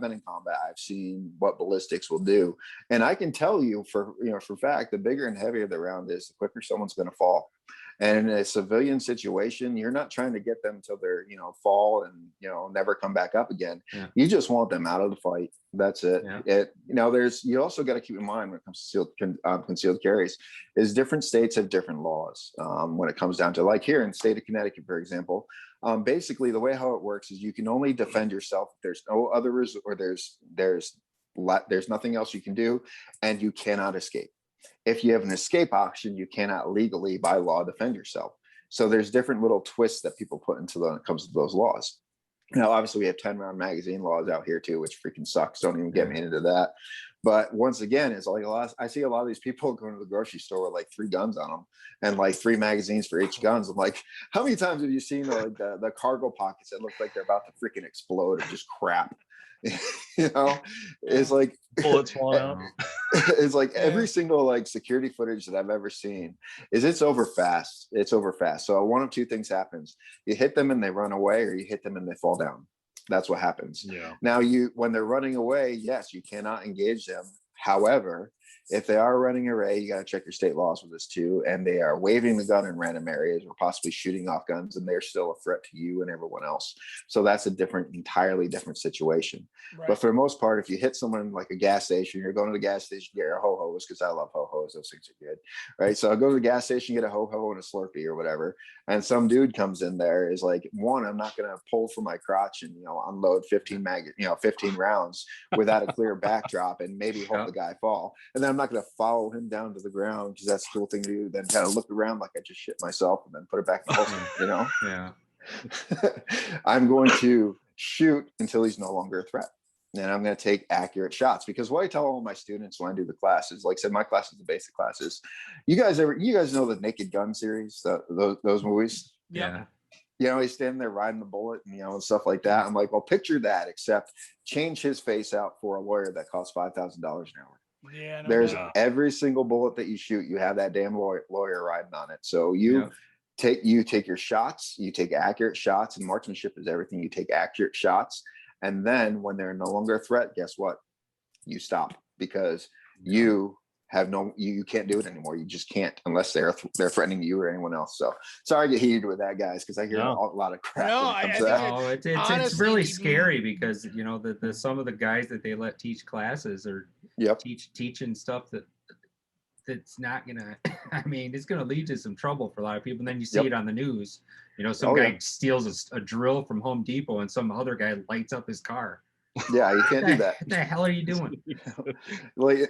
Speaker 2: been in combat. I've seen what ballistics will do. And I can tell you for fact, the bigger and heavier the round is, the quicker someone's going to fall. And in a civilian situation, you're not trying to get them until they're, fall and, never come back up again. Yeah. You just want them out of the fight. That's it. Yeah. You also got to keep in mind when it comes to concealed carries, is different states have different laws when it comes down to, like here in the state of Connecticut, for example. Basically, the way how it works is you can only defend yourself if there's no other or there's nothing else you can do, and you cannot escape. If you have an escape option, you cannot legally by law defend yourself. So there's different little twists that people put into when it comes to those laws. Now, obviously, we have 10-round magazine laws out here too, which freaking sucks. Don't even get me into that. But once again, it's like I see a lot of these people going to the grocery store with like 3 guns on them and like 3 magazines for each guns. I'm like, how many times have you seen the cargo pockets that look like they're about to freaking explode or just crap? It's like
Speaker 1: bullets falling out.
Speaker 2: It's like every single like security footage that I've ever seen it's over fast. It's over fast. So one of 2 things happens: you hit them and they run away, or you hit them and they fall down. That's what happens. Yeah. Now when they're running away, yes, you cannot engage them. However, if they are running away, you got to check your state laws with this too. And they are waving the gun in random areas or possibly shooting off guns, and they're still a threat to you and everyone else. So that's entirely different situation. Right. But for the most part, if you hit someone like a gas station, you're going to the gas station, get your ho-hos, because I love ho-hos. Those things are good. Right. So I'll go to the gas station, get a ho-ho and a Slurpee or whatever. And some dude comes in there, is like, one, I'm not going to pull from my crotch and, unload 15 rounds without a clear backdrop and maybe hope the guy fall. And then I'm not going to follow him down to the ground, because that's the cool thing to do. Then kind of look around like I just shit myself and then put it back in the holster, Yeah. I'm going to shoot until he's no longer a threat. And I'm going to take accurate shots, because what I tell all my students when I do the classes, like I said, my class is the basic classes. You guys know the Naked Gun series, those movies?
Speaker 3: Yeah.
Speaker 2: He's standing there riding the bullet and, and stuff like that. I'm like, well, picture that, except change his face out for a lawyer that costs $5,000 an hour. Yeah, there's every single bullet that you shoot, you have that damn lawyer riding on it. So you take your shots, you take accurate shots, and marksmanship is everything. You take accurate shots, and then when they're no longer a threat, guess what? You stop, because you can't do it anymore. You just can't, unless they're threatening you or anyone else. So sorry to get heated with that, guys, because I hear a lot of crap.
Speaker 4: It's really scary, because the some of the guys that they let teach classes or teaching stuff that's not gonna it's gonna lead to some trouble for a lot of people. And then you see it on the news. Some guy steals a drill from Home Depot and some other guy lights up his car.
Speaker 2: Yeah, you can't do that.
Speaker 4: What the hell are you doing?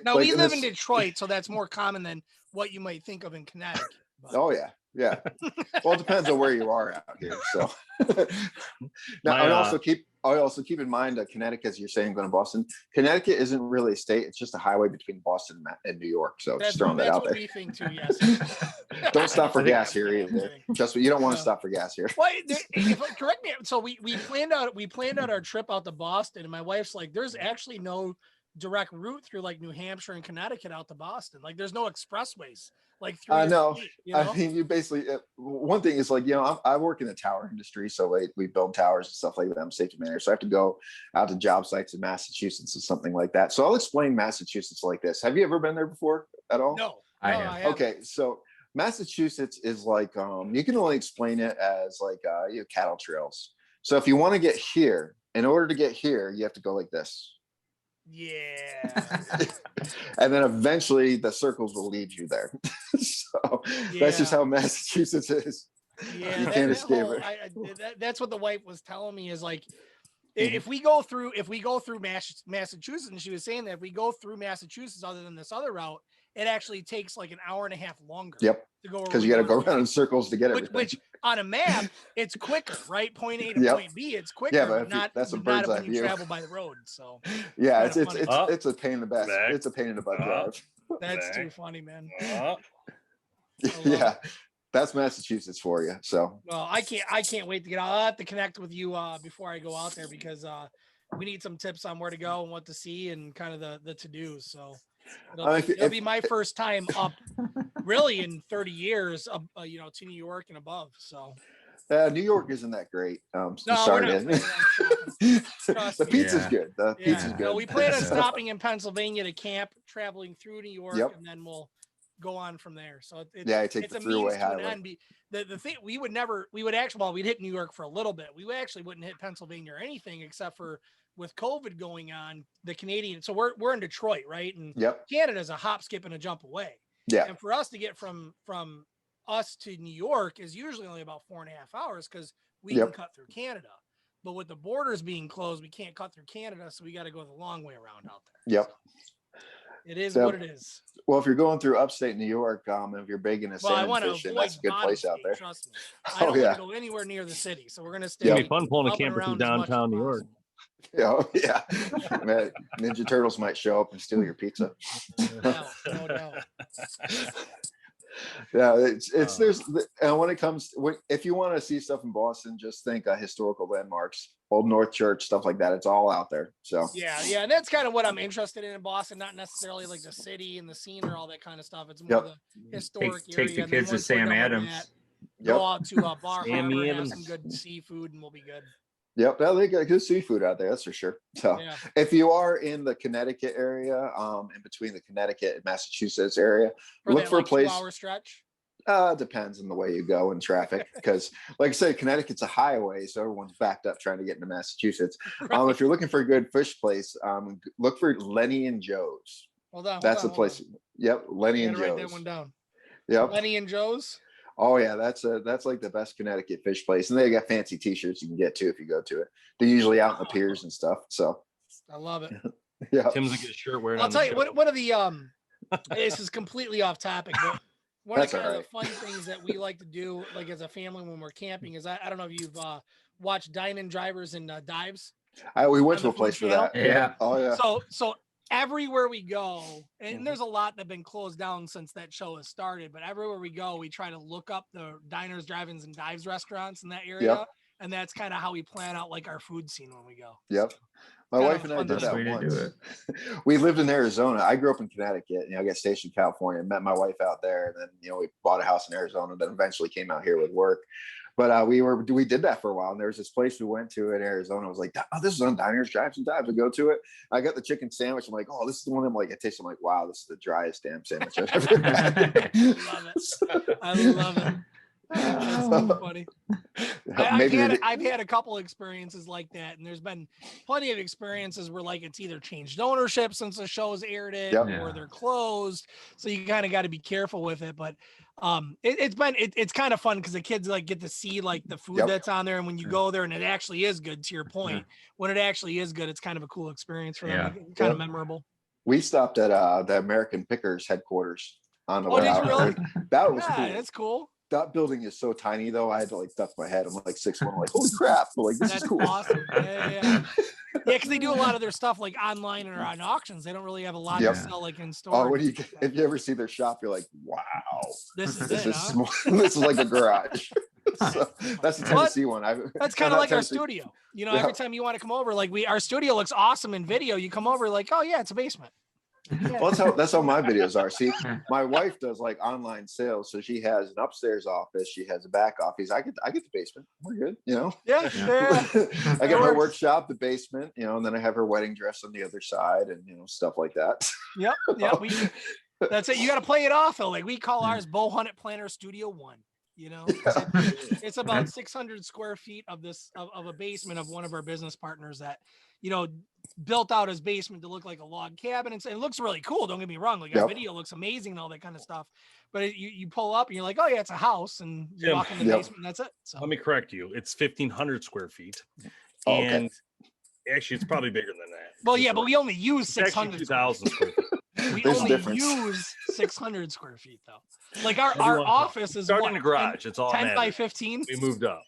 Speaker 3: Now, we live in Detroit, so that's more common than what you might think of in Connecticut. But.
Speaker 2: Oh, yeah. Yeah. Well, it depends on where you are out here. So now, I also keep in mind that Connecticut, as you're saying, going to Boston, Connecticut isn't really a state. It's just a highway between Boston and New York. So just throwing that out there. That's what we think too, yes. Don't stop for gas here either. You don't want to stop for gas here.
Speaker 3: Well, correct me. So we planned out our trip out to Boston, and my wife's like, there's actually no direct route through like New Hampshire and Connecticut out to Boston. Like there's no expressways. Like
Speaker 2: I know. I mean, you basically one thing is like, I work in the tower industry, so we build towers and stuff like that. I'm safety manager, so I have to go out to job sites in Massachusetts or something like that. So I'll explain Massachusetts like this. Have you ever been there before at all?
Speaker 3: No,
Speaker 4: I have.
Speaker 2: Okay, so Massachusetts is like you can only explain it as like cattle trails. So if you want to get here, in order to get here, you have to go like this.
Speaker 3: Yeah.
Speaker 2: And then eventually the circles will lead you there. So that's just how Massachusetts is.
Speaker 3: Yeah,
Speaker 2: you can't escape it.
Speaker 3: That's what the wife was telling me, is like, if we go through Massachusetts, and she was saying that if we go through Massachusetts other than this other route, it actually takes like an hour and a half longer.
Speaker 2: Yep. To go, because you got to go around in circles to get everything.
Speaker 3: Which on a map, it's quicker, right? Point A to point B, it's quicker.
Speaker 2: Yeah, but that's a bird's eye
Speaker 3: view. You travel by the road. So
Speaker 2: yeah, it's a pain in the butt. It's a pain in the butt drive.
Speaker 3: That's too funny, man.
Speaker 2: Yeah. That's Massachusetts for you. So
Speaker 3: well, I can't wait to get out. I'll have to connect with you before I go out there, because we need some tips on where to go and what to see and kind of the to-dos. So it'll be my first time up really in 30 years, to New York and above. So
Speaker 2: New York isn't that great.
Speaker 3: No,
Speaker 2: sorry.
Speaker 3: we're not
Speaker 2: The pizza's good. The pizza's good.
Speaker 3: No, we plan on stopping in Pennsylvania to camp, traveling through New York, and then we'll go on from there. So
Speaker 2: I take the freeway highway.
Speaker 3: The thing we'd hit New York for a little bit. We actually wouldn't hit Pennsylvania or anything except for with COVID going on, the Canadian. So we're in Detroit, right? And Canada's a hop, skip, and a jump away.
Speaker 2: Yeah.
Speaker 3: And for us to get from us to New York is usually only about 4.5 hours because we can cut through Canada. But with the borders being closed, we can't cut through Canada, so we got to go the long way around out there.
Speaker 2: Yep.
Speaker 3: It is what it is.
Speaker 2: Well, if you're going through upstate New York, if you're big into salmon fishing, that's a good place out there.
Speaker 3: Trust me. I don't want to go anywhere near the city, so we're going to stay.
Speaker 1: It'll be fun pulling a camper through downtown New York.
Speaker 2: Yeah. Man, Ninja Turtles might show up and steal your pizza.
Speaker 3: No doubt.
Speaker 2: Yeah, and when it comes if you want to see stuff in Boston, just think historical landmarks, Old North Church, stuff like that. It's all out there. So
Speaker 3: yeah, and that's kind of what I'm interested in Boston, not necessarily like the city and the scene or all that kind of stuff. It's more the historic area.
Speaker 4: Take the kids to Sam Adams.
Speaker 3: Go out to Bar Harbor, have some good seafood, and we'll be good.
Speaker 2: Yep, they got good seafood out there, that's for sure. So if you are in the Connecticut area, in between the Connecticut and Massachusetts area, look for a place.
Speaker 3: 2-hour stretch.
Speaker 2: Depends on the way you go in traffic, because like I said, Connecticut's a highway, so everyone's backed up trying to get into Massachusetts. Right. If you're looking for a good fish place, look for Lenny and Joe's. That's the place. Yep, Lenny and Joe's.
Speaker 3: Write that one down.
Speaker 2: Yep,
Speaker 3: Lenny and Joe's.
Speaker 2: Oh yeah, that's like the best Connecticut fish place, and they got fancy T-shirts you can get too if you go to it. They're usually out in the piers and stuff. So
Speaker 3: I love it.
Speaker 2: Yeah,
Speaker 1: Tim's a good shirt wearing.
Speaker 3: I'll tell you one of the this is completely off topic, but one of the fun things that we like to do, like as a family when we're camping, is I don't know if you've watched Dine-In Drivers and Dives.
Speaker 2: We went to a place for that.
Speaker 4: Yeah.
Speaker 2: Oh yeah.
Speaker 3: So everywhere we go, and there's a lot that have been closed down since that show has started, but everywhere we go, we try to look up the diners, drive-ins, and dives restaurants in that area. And that's kind of how we plan out like our food scene when we go.
Speaker 2: Yep. My wife and I did that once. We lived in Arizona. I grew up in Connecticut. I got stationed in California, met my wife out there, and then we bought a house in Arizona, then eventually came out here with work. But we did that for a while, and there was this place we went to in Arizona. I was like, oh, this is on Diners, Drives, and Dives. I go to it. I got the chicken sandwich. I'm like, oh, this is the one. I taste. I'm like, wow, this is the driest damn sandwich I've ever had.
Speaker 3: I love it. That's so funny. I've had a couple experiences like that, and there's been plenty of experiences where it's either changed ownership since the show's aired or they're closed. So you kind of got to be careful with it. But it's kind of fun because the kids get to see the food that's on there, and when you go there and it actually is good. To your point, when it actually is good, it's kind of a cool experience for them. Kind of memorable.
Speaker 2: We stopped at the American Pickers headquarters on the way
Speaker 3: out. Did you really?
Speaker 2: That was cool.
Speaker 3: That's cool.
Speaker 2: That building is so tiny, though. I had to duck my head. I'm 6'1". I'm like, holy crap! This is cool.
Speaker 3: Awesome. Yeah, because they do a lot of their stuff online or on auctions. They don't really have a lot to sell in store.
Speaker 2: Oh, if you ever see their shop, you're like, wow,
Speaker 3: this is
Speaker 2: small. This is like a garage. So, that's the Tennessee one.
Speaker 3: That's kind of like our studio. Every time you want to come over, our studio looks awesome in video. You come over, oh yeah, it's a basement.
Speaker 2: Yeah. Well, that's how my videos are. See, my wife does online sales, so she has an upstairs office, she has a back office. I get the basement. We're good,
Speaker 3: Yeah.
Speaker 2: I got my workshop, the basement, and then I have her wedding dress on the other side, and stuff like that.
Speaker 3: Yep. That's it. You got to play it off though. We call ours BowHunterPlanet Studio 1. It's about 600 square feet of a basement of one of our business partners that built out his basement to look like a log cabin, and it looks really cool. Don't get me wrong, our video looks amazing and all that kind of stuff. But you pull up and you're like, oh yeah, it's a house, and you walk in the basement, and that's it. So
Speaker 1: let me correct you. It's 1,500 square feet, and actually, it's probably bigger than that.
Speaker 3: Well, yeah, but we only use 600.
Speaker 1: 2,000 square feet.
Speaker 3: We only use 600 square feet though. Our office is
Speaker 1: starting in the garage. It's all
Speaker 3: 10 by 15.
Speaker 1: We moved up.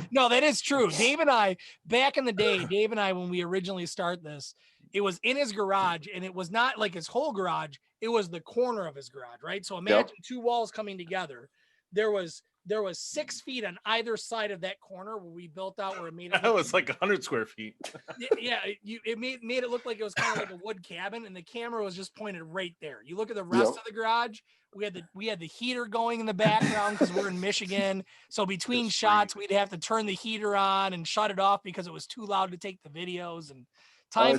Speaker 3: No, that is true. Dave and I, back in the day, when we originally started this, it was in his garage, and it was not his whole garage. It was the corner of his garage, right? So imagine two walls coming together. There was there was 6 feet on either side of that corner where we built out where it made it.
Speaker 1: That was like 100 square feet.
Speaker 3: Yeah, it made it look like it was kind of like a wood cabin, and the camera was just pointed right there. You look at the rest of the garage. We had the heater going in the background because we're in Michigan. So between shots, we'd have to turn the heater on and shut it off because it was too loud to take the videos. And time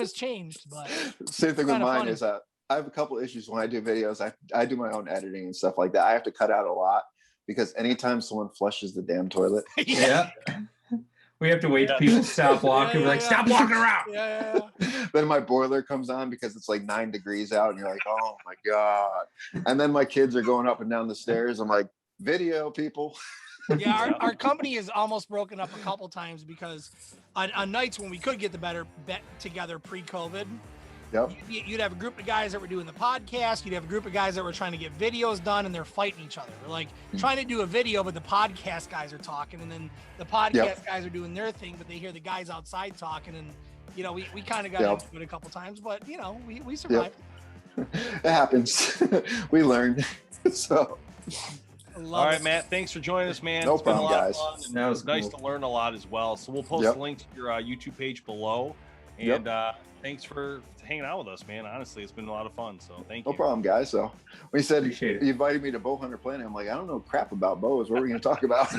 Speaker 3: has changed. But
Speaker 2: same thing with mine is I have a couple issues when I do videos. I do my own editing and stuff like that. I have to cut out a lot because anytime someone flushes the damn toilet,
Speaker 4: we have to wait till people stop walking. We're like, stop walking around.
Speaker 2: Then my boiler comes on because it's like 9 degrees out, and you're like, oh my god. And then my kids are going up and down the stairs. I'm like, video people.
Speaker 3: Yeah, our company is almost broken up a couple times because on nights when we could get the bet together pre-COVID.
Speaker 2: Yep.
Speaker 3: You'd have a group of guys that were doing the podcast. You'd have a group of guys that were trying to get videos done, and they're fighting each other. They're like trying to do a video, but the podcast guys are talking, and then the podcast guys are doing their thing, but they hear the guys outside talking, and we kind of got into it a couple times, but we survived.
Speaker 2: It happens. We learned. So.
Speaker 1: All right, Matt. Thanks for joining us, man.
Speaker 2: No problem, guys.
Speaker 1: That was nice to learn a lot as well. So we'll post a link to your YouTube page below, and thanks for hanging out with us, man. Honestly, it's been a lot of fun. So thank you.
Speaker 2: No problem, guys. So when you said you invited me to BowHunterPlanet, I'm like, I don't know crap about bows. What are we going to talk about?